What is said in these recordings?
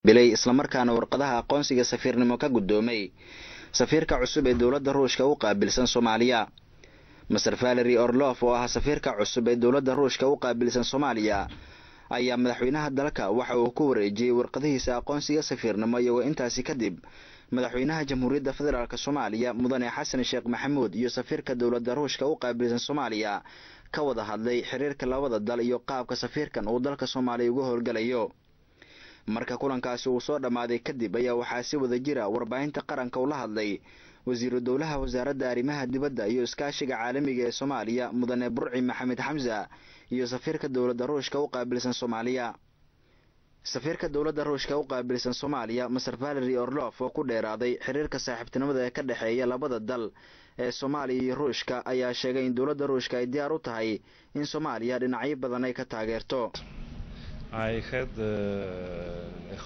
bilay isla markaana warqadaha aqoonsiga safiirnimo ka gudoomay safiirka cusub ee dawladda Ruushka u qaabilsan Soomaaliya. Mr. Valery Orlov oo ah safiirka cusub ee dawladda Ruushka u qaabilsan Soomaaliya ayaa madaxweynaha dalka waxa uu ku wareejiyay warqadihiisa aqoonsiga safiirnimo iyagoo intaasi kadib madaxweynaha Jamhuuriyadda Federaalka Soomaaliya Mudane Xasan Sheekh Maxamuud iyo safiirka dawladda Ruushka u qaabilsan Soomaaliya ka wada hadlay xiriirka labada dal iyo qaabka safiirkan uu dalka Soomaaliya uga howlgalayo. Marka kulankaasi uu soo dhamaaday kadib ayaa waxaa si wada jira warbaahinta qaranka ula hadlay wasiiru dawlaha wasaaradda arrimaha dibadda iyo iskaashiga caalamiga ee Soomaaliya Mudane Burci Maxamed Xamza iyo safiirka dawladda Ruushka u qaabilsan Soomaaliya. Safiirka dawladda Ruushka u qaabilsan Soomaaliya Mr. Valery Orlov oo ku dheeraaday xiriirka saaxiibtinimada ee ka dhaxeeya labada dal ee Soomaaliya iyo Ruushka ayaa sheegay in dawladda Ruushka ay diyaar u tahay in Soomaaliya dhinacyo badan ay ka taageerto. I had the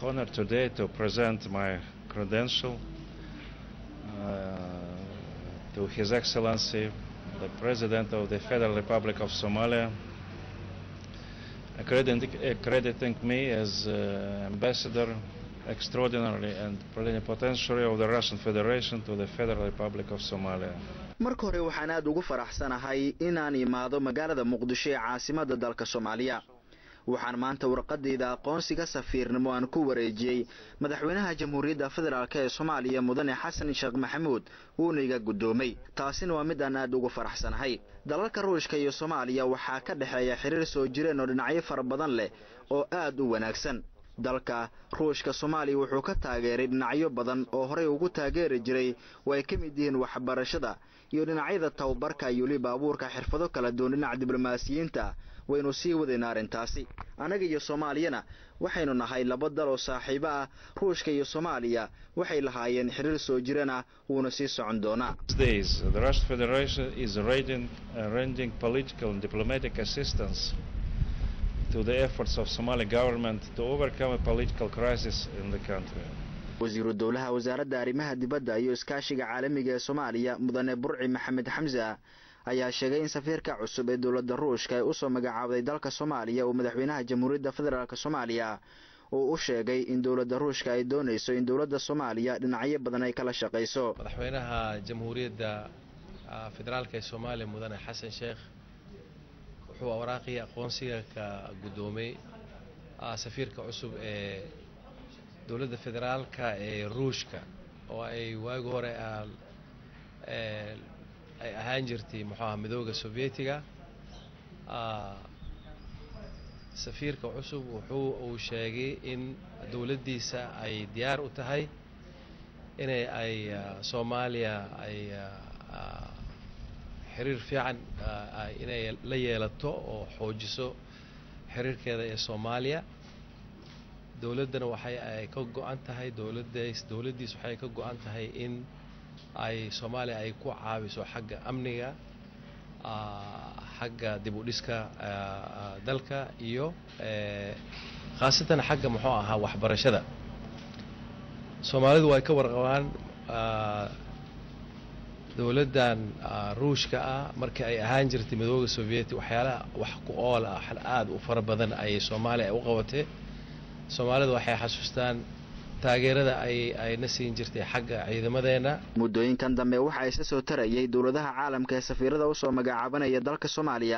honor today to present my credential to His Excellency, the President of the Federal Republic of Somalia, accrediting me as Ambassador Extraordinary and Plenipotentiary of the Russian Federation to the Federal Republic of Somalia. Marka hore waxaan aad ugu faraxsanahay inaan imaado magaalada Muqdisho ee caasimadda dalka Soomaaliya. waxaan maanta warqadayda aqoonsiga safiirnimo aan ku wareejiyay madaxweynaha Jamhuuriyadda Federaalka ee Soomaaliya Mudane Xasan Sheekh Maxamuud oo niga gudoomay. taasina waa mid aan aad ugu faraxsanahay. dalalka Ruushka iyo Soomaaliya waxaa ka dhaxeeya xiriir soo jireen oo dhinacyo fara badan leh oo aad u wanaagsan. dalka Ruushka Soomaaliya wuxuu ka taageeray dhinacyo badan oo horey ugu taageeri jiray way ka mid yihiin waxbarashada iyo dhinacyada tababarka iyo baabuurka xirfado kala duwan dhinaca diblomaasiyiinta waynu sii wadeenaa arintaasi. anaga iyo Soomaaliyana waxaynu nahay laba dal oo saaxiibo ah. Ruushka iyo Soomaaliya waxay lahaayeen xiriir soo jireen wuuna sii socon doonaa. The Russian Federation is rendering political and diplomatic assistance to the efforts of Somali government to overcome a political crisis in the country. wasiiru dawlaha wasaaradda arrimaha dibadda iyo iskaashiga caalamiga ee Soomaaliya Mudane Burci Maxamed Xamza ayaa sheegay in safiirka cusub ee dawladda Ruushka ay u soo magacaabay dalka Soomaaliya oo madaxweynaha Jamhuuriyadda Federaalka Soomaaliya oo u sheegay in dawladda Ruushka ay doonayso in dawladda Soomaaliya dhinacyo badan ay kala shaqeyso. madaxweynaha Jamhuuriyadda Federaalka ee Soomaaliya Mudane Xasan Sheekh wuxuu waraaqii aqoonsiga ka gudoomay safiirka cusub ee dawladda federaalka ee Ruushka oo ay waagi hore ay ahaan jirtay midowga Sovietiga. safiirka cusub wuxuu sheegay in dawladdiisa ay diyaar u tahay inay Soomaaliya ay xiriir fiican inay la yeelato oo xoojiso xiriirkeeda ee Soomaaliya. dawladdana waxay ka go'an tahay dawladdiisa waxay ka go'an tahay in ay Soomaaliya ay ku caawiso xagga amniga, xagga dib u dhiska dalka iyo khaasatan xagga waxbarashada. Soomaalidu way ka warqabaan dawladdan Ruushka markii ay ahaan jirtay midowga Sovieti waxyaalaha wax ku ool aad u fara badan ay Soomaaliya u qabatay. Soomaalidu waxay xasuustaan taageerada ay na siin jirtay xagga ciidamadeena. muddooyinkan dambe waxa ay soo tarayay dawladaha caalamka ee safiirada u soo magacaabanaya dalka Soomaaliya